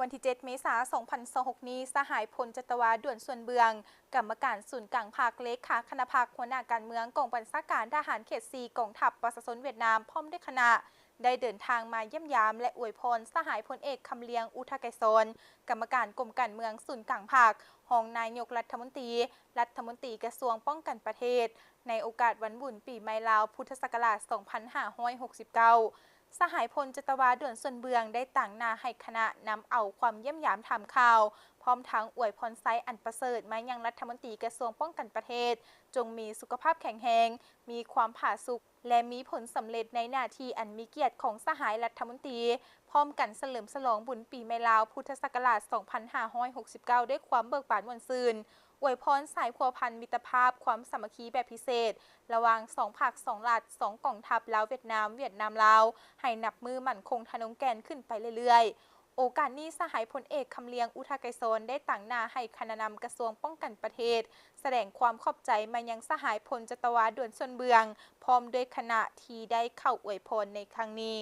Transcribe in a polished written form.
วันที่ 7 เมษายน 2026 นี้สหายพลจตวาด่วนส่วนเบืองกรรมการศูนย์กลางภาคเลขาคณะภาคหัวหน้าการเมืองกองบัญชาการทหารเขต 4 กองทัพประชาชนเวียดนามพร้อมด้วยคณะได้เดินทางมาเยี่ยมยามและอวยพรสหายพลเอกคำเลียงอุทไกรสนกรรมการกรมการเมืองศูนย์กลางภาครองนายกรัฐมนตรีกระทรวงป้องกันประเทศในโอกาสวันบุญปีใหม่ลาวพุทธศักราช 2569 สหายพลจตวาด่วนส่วนเบืองได้ต่างหน้าให้คณะนำเอาความเยี่ยมยามถามข่าวพร้อมทั้งอวยพรไซอันประเสริฐมายังรัฐมนตรีกระทรวงป้องกันประเทศจงมีสุขภาพแข็งแรงมีความผาสุกและมีผลสำเร็จในหน้าที่อันมีเกียรติของสหายรัฐมนตรีพร้อมกันเฉลิมฉลองบุญปีใหม่ลาวพุทธศักราช 2569 ด้วยความเบิกบานม่วนซื่นอวยพรสายพัวพันมิตรภาพความสามัคคีแบบพิเศษระหว่าง2 ภาค 2 รัฐ 2 กองทัพลาวเวียดนามลาวให้นับมือมั่นคงทะนงแกนขึ้นไปเรื่อยๆโอกาสนี้สหายพลเอกคำเลียงอุทไกรสนได้ต่างหน้าให้คณะนำกระทรวงป้องกันประเทศแสดงความขอบใจมายังสหายพลจตวาด่วนส่วนเบืองพร้อมด้วยคณะที่ได้เข้าอวยพรในครั้งนี้